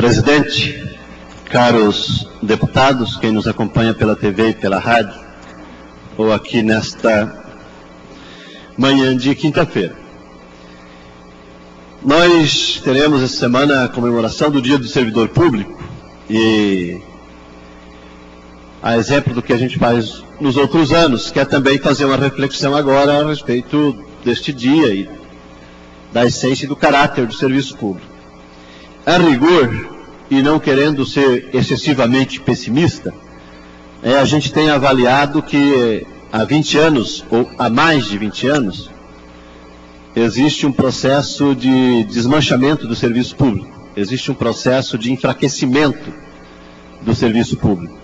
Presidente, caros deputados, quem nos acompanha pela TV e pela rádio, ou aqui nesta manhã de quinta-feira. Nós teremos essa semana a comemoração do Dia do Servidor Público e, a exemplo do que a gente faz nos outros anos, quer também fazer uma reflexão agora a respeito deste dia e da essência e do caráter do serviço público. A rigor, e não querendo ser excessivamente pessimista, a gente tem avaliado que há 20 anos, ou há mais de 20 anos, existe um processo de desmanchamento do serviço público, existe um processo de enfraquecimento do serviço público,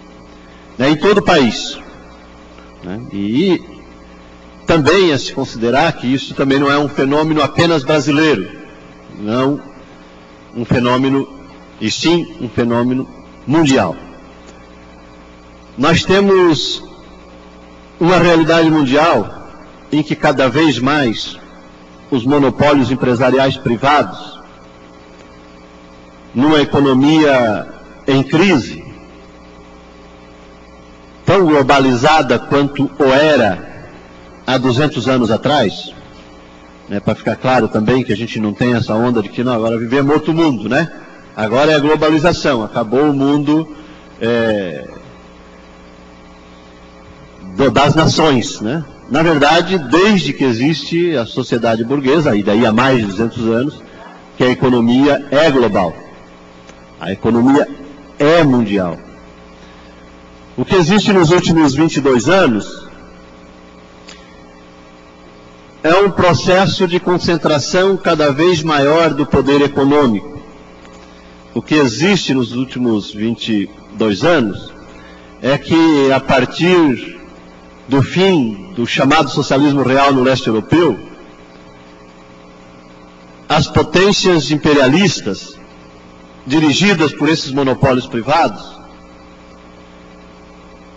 em todo o país. E também é se considerar que isso também não é um fenômeno apenas brasileiro, não um fenômeno, e sim um fenômeno mundial. Nós temos uma realidade mundial em que cada vez mais os monopólios empresariais privados, numa economia em crise, tão globalizada quanto o era há 200 anos atrás, para ficar claro também que a gente não tem essa onda de que não, agora vivemos outro mundo, Agora é a globalização, acabou o mundo das nações, Na verdade, desde que existe a sociedade burguesa, e daí há mais de 200 anos, que a economia é global. A economia é mundial. O que existe nos últimos 22 anos é um processo de concentração cada vez maior do poder econômico. O que existe nos últimos 22 anos é que, a partir do fim do chamado socialismo real no leste europeu, as potências imperialistas, dirigidas por esses monopólios privados,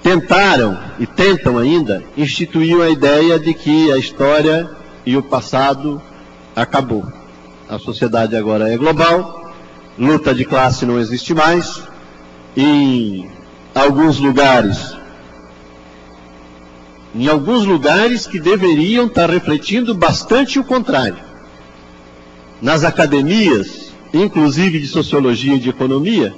tentaram e tentam ainda instituir a ideia de que a história e o passado acabou. A sociedade agora é global, luta de classe não existe mais, em alguns lugares que deveriam estar refletindo bastante o contrário. Nas academias, inclusive de sociologia e de economia,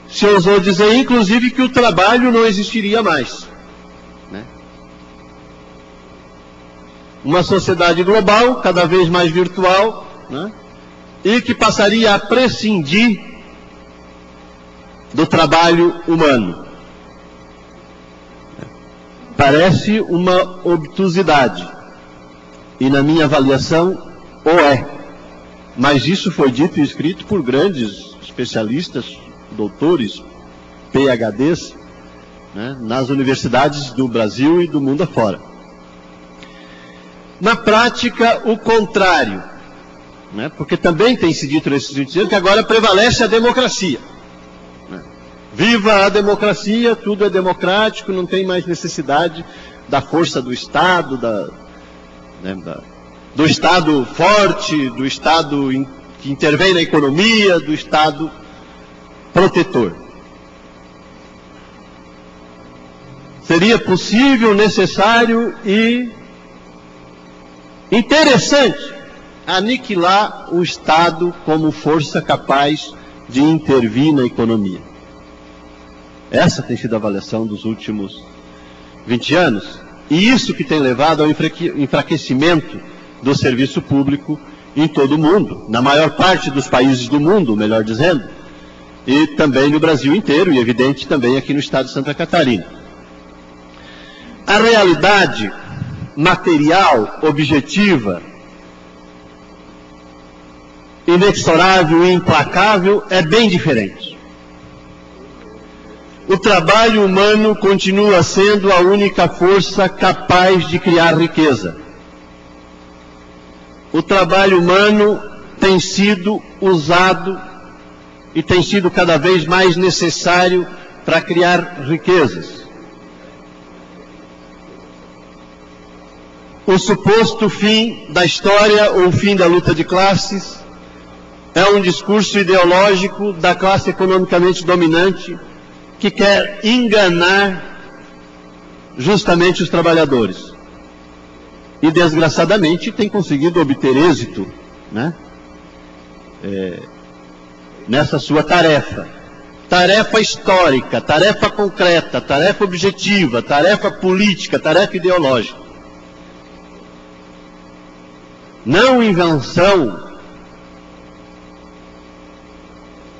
se ousou dizer, inclusive, que o trabalho não existiria mais. Uma sociedade global, cada vez mais virtual, e que passaria a prescindir do trabalho humano. Parece uma obtusidade, e na minha avaliação, o é. Mas isso foi dito e escrito por grandes especialistas, doutores, PhDs, nas universidades do Brasil e do mundo afora. Na prática, o contrário, porque também tem se dito nesses 20 anos que agora prevalece a democracia. Viva a democracia, tudo é democrático, não tem mais necessidade da força do Estado, do Estado forte, do Estado que intervém na economia, do Estado protetor. Seria possível, necessário e interessante aniquilar o Estado como força capaz de intervir na economia. Essa tem sido a avaliação dos últimos 20 anos, e isso que tem levado ao enfraquecimento do serviço público em todo o mundo, na maior parte dos países do mundo, melhor dizendo, e também no Brasil inteiro, e evidente também aqui no estado de Santa Catarina. A realidade material, objetiva, inexorável e implacável é bem diferente. O trabalho humano continua sendo a única força capaz de criar riqueza. O trabalho humano tem sido usado e tem sido cada vez mais necessário para criar riquezas. O suposto fim da história ou o fim da luta de classes é um discurso ideológico da classe economicamente dominante que quer enganar justamente os trabalhadores. E, desgraçadamente, tem conseguido obter êxito, né, nessa sua tarefa. Tarefa histórica, tarefa concreta, tarefa objetiva, tarefa política, tarefa ideológica. Não invenção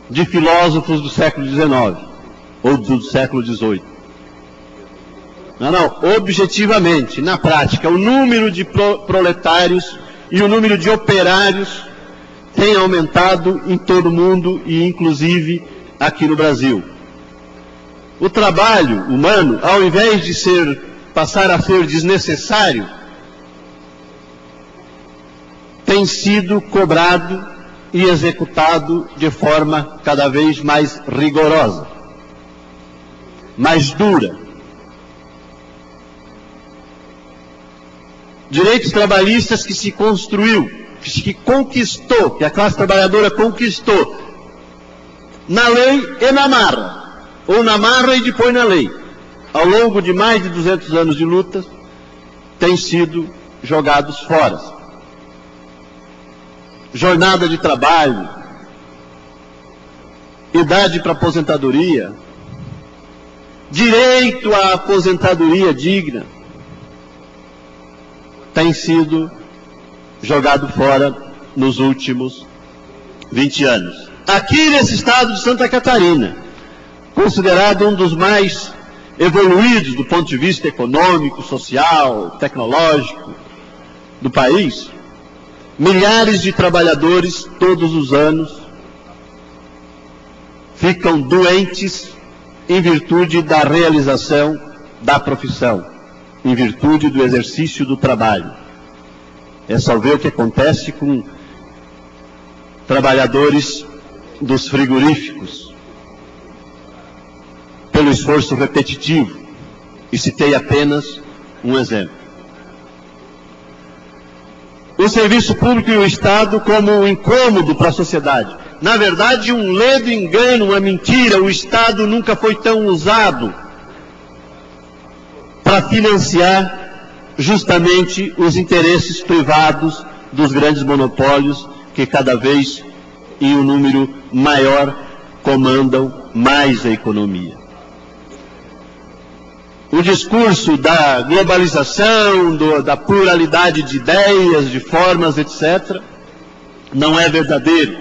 de filósofos do século XIX ou do século XVIII. Não, objetivamente, na prática, o número de proletários e o número de operários tem aumentado em todo o mundo e inclusive aqui no Brasil. O trabalho humano, ao invés de passar a ser desnecessário, tem sido cobrado e executado de forma cada vez mais rigorosa, mais dura. Direitos trabalhistas que se construiu, que conquistou, que a classe trabalhadora conquistou, na lei e na marra, ou na marra e depois na lei, ao longo de mais de 200 anos de lutas, têm sido jogados fora. Jornada de trabalho, idade para aposentadoria, direito à aposentadoria digna, tem sido jogado fora nos últimos 20 anos. Aqui nesse estado de Santa Catarina, considerado um dos mais evoluídos do ponto de vista econômico, social, tecnológico do país, milhares de trabalhadores todos os anos ficam doentes em virtude da realização da profissão, em virtude do exercício do trabalho. É só ver o que acontece com trabalhadores dos frigoríficos, pelo esforço repetitivo, e citei apenas um exemplo. O serviço público e o Estado como um incômodo para a sociedade. Na verdade, um ledo engano, uma mentira. O Estado nunca foi tão usado para financiar justamente os interesses privados dos grandes monopólios que cada vez em um número maior comandam mais a economia. O discurso da globalização, da pluralidade de ideias, de formas, etc., não é verdadeiro.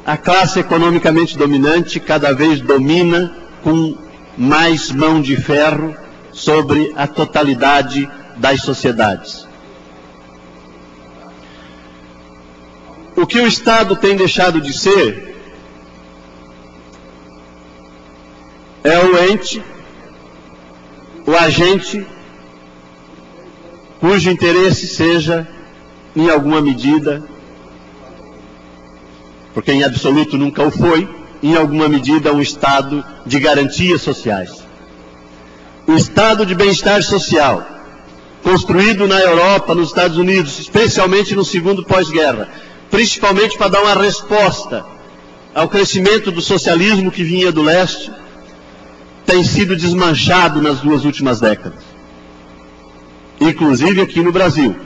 A classe economicamente dominante cada vez domina com mais mão de ferro sobre a totalidade das sociedades. O que o Estado tem deixado de ser é o ente, o agente cujo interesse seja, em alguma medida, porque em absoluto nunca o foi, em alguma medida um Estado de garantias sociais. O Estado de bem-estar social, construído na Europa, nos Estados Unidos, especialmente no segundo pós-guerra, principalmente para dar uma resposta ao crescimento do socialismo que vinha do leste, tem sido desmanchado nas 2 últimas décadas. Inclusive aqui no Brasil.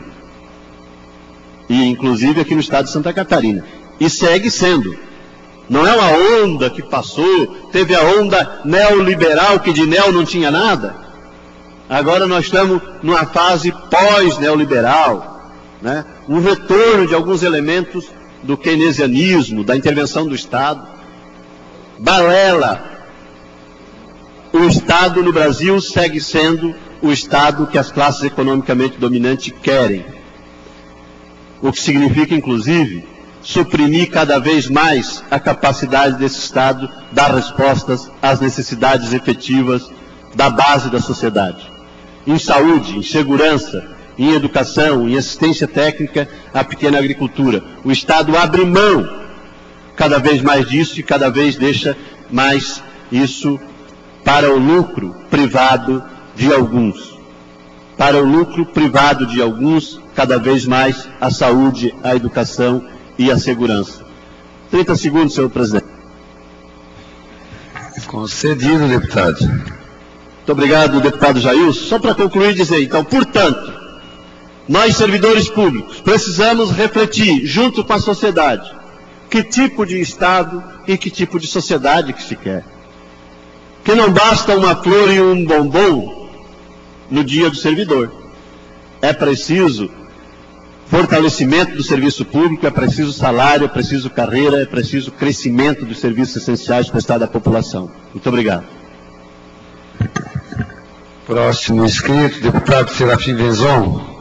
E inclusive aqui no estado de Santa Catarina. E segue sendo. Não é uma onda que passou, teve a onda neoliberal, que de neo não tinha nada. Agora nós estamos numa fase pós-neoliberal, né? Um retorno de alguns elementos do keynesianismo, da intervenção do Estado. Balela. O Estado no Brasil segue sendo o Estado que as classes economicamente dominantes querem. O que significa, inclusive, suprimir cada vez mais a capacidade desse Estado dar respostas às necessidades efetivas da base da sociedade. Em saúde, em segurança, em educação, em assistência técnica à pequena agricultura. O Estado abre mão cada vez mais disso e cada vez deixa mais isso para o lucro privado de alguns. Para o lucro privado de alguns, cada vez mais a saúde, a educação e a segurança. 30 segundos, senhor presidente. Concedido, deputado. Muito obrigado, deputado Jailson. Só para concluir, dizer, então, portanto, nós, servidores públicos, precisamos refletir, junto com a sociedade, que tipo de Estado e que tipo de sociedade que se quer. Que não basta uma flor e um bombom no dia do servidor. É preciso fortalecimento do serviço público, é preciso salário, é preciso carreira, é preciso crescimento dos serviços essenciais prestados à população. Muito obrigado. Próximo inscrito, deputado Serafim Venzon.